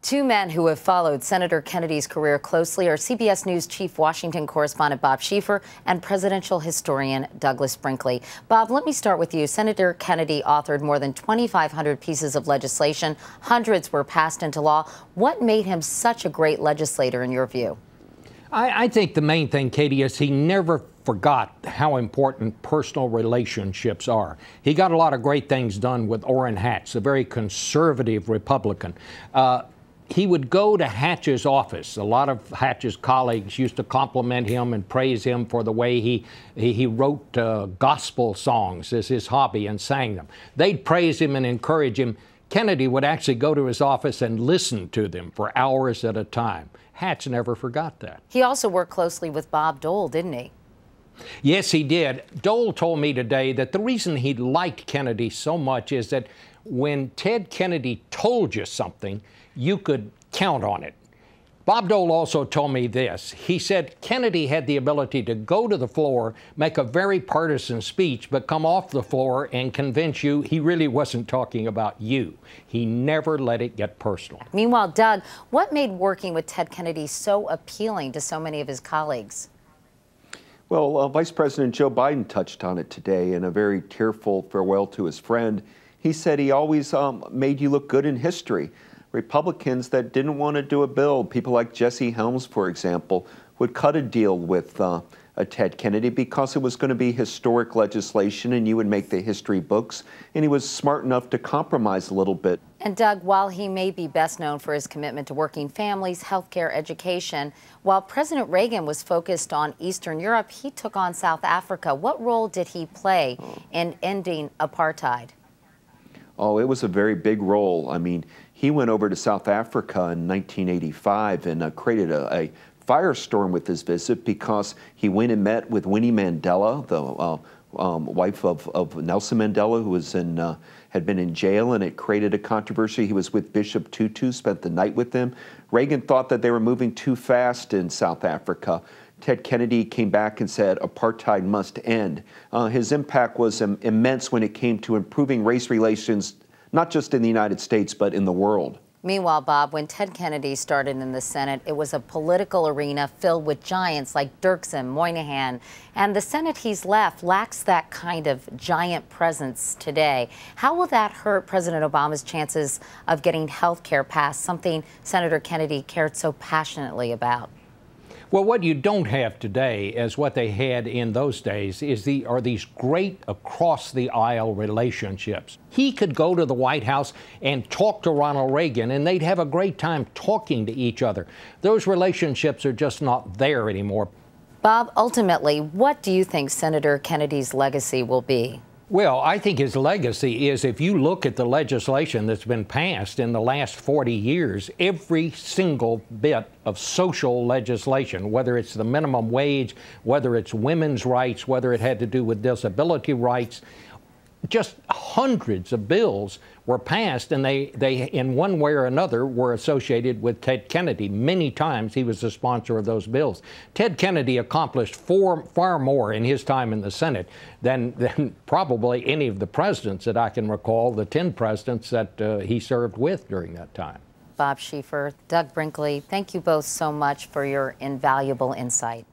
Two men who have followed Senator Kennedy's career closely are CBS News Chief Washington correspondent Bob Schieffer and presidential historian Douglas Brinkley. Bob, let me start with you. Senator Kennedy authored more than 2,500 pieces of legislation. Hundreds were passed into law. What made him such a great legislator in your view? I think the main thing, Katie, is he never forgot how important personal relationships are. He got a lot of great things done with Orrin Hatch, a very conservative Republican. He would go to Hatch's office. A lot of Hatch's colleagues used to compliment him and praise him for the way he wrote gospel songs as his hobby and sang them. They'd praise him and encourage him. Kennedy would actually go to his office and listen to them for hours at a time. Hatch never forgot that. He also worked closely with Bob Dole, didn't he? Yes, he did. Dole told me today that the reason he liked Kennedy so much is that when Ted Kennedy told you something, you could count on it. Bob Dole also told me this. He said Kennedy had the ability to go to the floor, make a very partisan speech, but come off the floor and convince you he really wasn't talking about you. He never let it get personal. Meanwhile, Doug, what made working with Ted Kennedy so appealing to so many of his colleagues? Well, Vice President Joe Biden touched on it today in a very tearful farewell to his friend. He said he always made you look good in history. Republicans that didn't want to do a bill, people like Jesse Helms, for example, would cut a deal with Ted Kennedy because it was going to be historic legislation and you would make the history books. And he was smart enough to compromise a little bit. And Doug, while he may be best known for his commitment to working families, healthcare, education, while President Reagan was focused on Eastern Europe, he took on South Africa. What role did he play in ending apartheid? Oh, it was a very big role. I mean, he went over to South Africa in 1985 and created a firestorm with his visit because he went and met with Winnie Mandela, the wife of Nelson Mandela, who was had been in jail, and it created a controversy. He was with Bishop Tutu, spent the night with him. Reagan thought that they were moving too fast in South Africa. Ted Kennedy came back and said apartheid must end. His impact was immense when it came to improving race relations, not just in the United States, but in the world. Meanwhile, Bob, when Ted Kennedy started in the Senate, it was a political arena filled with giants like Dirksen, Moynihan, and the Senate he's left lacks that kind of giant presence today. How will that hurt President Obama's chances of getting health care passed, something Senator Kennedy cared so passionately about? Well, what you don't have today, as what they had in those days, are these great across-the-aisle relationships. He could go to the White House and talk to Ronald Reagan, and they'd have a great time talking to each other. Those relationships are just not there anymore. Bob, ultimately, what do you think Senator Kennedy's legacy will be? Well, I think his legacy is, if you look at the legislation that's been passed in the last 40 years, every single bit of social legislation, whether it's the minimum wage, whether it's women's rights, whether it had to do with disability rights, just hundreds of bills were passed, and they in one way or another were associated with Ted Kennedy. Many times he was the sponsor of those bills. Ted Kennedy accomplished far more in his time in the Senate than probably any of the presidents that I can recall, the 10 presidents that he served with during that time. Bob Schieffer, Doug Brinkley, thank you both so much for your invaluable insight.